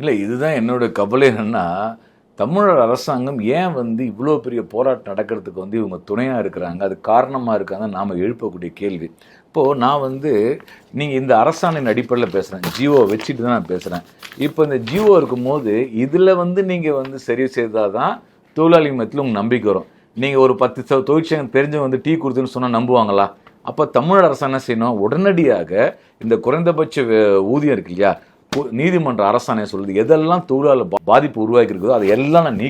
இல்லை, இதுதான் என்னோட கவலை. என்னன்னா, தமிழக அரசாங்கம் ஏன் இவ்வளோ பெரிய போராட்டம் நடக்கிறதுக்கு இவங்க துணையாக இருக்கிறாங்க, அது காரணமாக இருக்காங்க நாம் எழுப்பக்கூடிய கேள்வி. இப்போது நான் நீங்கள் இந்த அரசாணையின் அடிப்படையில் பேசுகிறேன், ஜிஓ வச்சுட்டு தான் நான் பேசுகிறேன். இப்போ இந்த ஜிஓ இருக்கும்போது இதில் நீங்கள் சரி செய்தால் தான் தொழிலாளி மத்தியில் உங்களுக்கு நம்பிக்கை வரும். நீங்கள் ஒரு 10 தொழிற்சங்கம் தெரிஞ்சவங்க டீ கொடுத்துன்னு சொன்னால் நம்புவாங்களா? அப்போ தமிழ் அரசு என்ன செய்யணும், உடனடியாக இந்த குறைந்தபட்ச ஊதியம் இருக்கு இல்லையா, நீதிமன்ற அரசாணை சொல்லுது எதெல்லாம் தொழிலாளர் பாதிப்பு உருவாக்கி இருக்குதோ அதை எல்லாம் நான்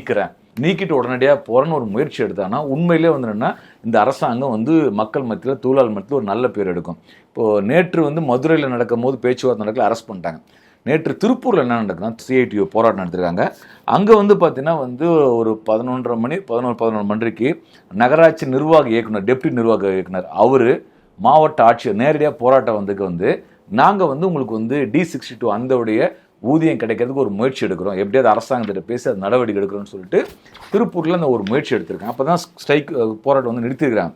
நீக்கிட்டு உடனடியாக போறேன்னு ஒரு முயற்சி எடுத்தாங்கன்னா உண்மையிலே என்னன்னா இந்த அரசாங்கம் மக்கள் மத்தியில் தொழிலாளர் மத்தியில் ஒரு நல்ல பேர் எடுக்கும். இப்போது நேற்று மதுரையில் நடக்கும் போது பேச்சுவார்த்தை நடக்கல, அரெஸ்ட் பண்ணிட்டாங்க. நேற்று திருப்பூரில் என்ன நடக்குதுன்னா சிஐடியு போராட்டம் நடத்திருக்காங்க. அங்கே பார்த்தீங்கன்னா ஒரு 11 மணிக்கு நகராட்சி நிர்வாக இயக்குனர், டெப்டி நிர்வாக இயக்குனர் அவர் மாவட்ட ஆட்சியர் நேரடியாக போராட்டம் நாங்கள் உங்களுக்கு D62 அந்தோடைய ஊதியம் கிடைக்கிறதுக்கு ஒரு முயற்சி எடுக்கிறோம், எப்படியாவது அரசாங்கத்திட்ட பேசி அது நடவடிக்கை எடுக்கிறோம்னு சொல்லிட்டு திருப்பூரில் அந்த ஒரு முயற்சி எடுத்திருக்காங்க. அப்போ தான் ஸ்ட்ரைக் போராட்டம் நிறுத்திருக்கிறாங்க.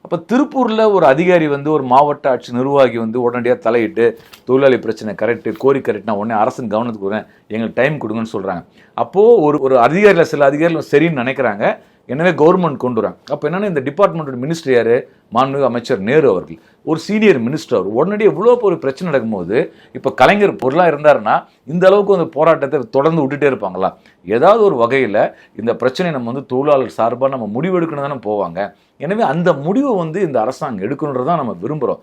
அப்போ திருப்பூரில் ஒரு அதிகாரி ஒரு மாவட்ட ஆட்சி நிர்வாகி உடனடியாக தலையிட்டு தொழிலாளி பிரச்சனை கரெக்டு, கோரி கரெக்ட்னா உடனே அரசின் கவனத்துக்கு வரேன், எங்களுக்கு டைம் கொடுங்கன்னு சொல்கிறாங்க. அப்போது ஒரு அதிகாரியில் சில அதிகாரிகள் சரின்னு நினைக்கிறாங்க, எனவே கவர்மெண்ட் கொண்டு வராங்க. அப்போ என்னென்னா இந்த டிபார்ட்மெண்ட்டோட மினிஸ்டர் யார், மாண்புமிகு அமைச்சர் நேரு அவர்கள், ஒரு சீனியர் மினிஸ்டர். அவர் உடனடியாக இவ்வளோ ஒரு பிரச்சனை நடக்கும்போது இப்போ கலைஞர் பொருளாக இருந்தாருன்னா இந்த அளவுக்கு போராட்டத்தை தொடர்ந்து விட்டுட்டே இருப்பாங்களா? ஏதாவது ஒரு வகையில் இந்த பிரச்சனை நம்ம தொழிலாளர் சார்பாக நம்ம முடிவெடுக்கணும் தானே போவாங்க. எனவே அந்த முடிவை இந்த அரசாங்கம் எடுக்கணுன்றதான் நம்ம விரும்புகிறோம்.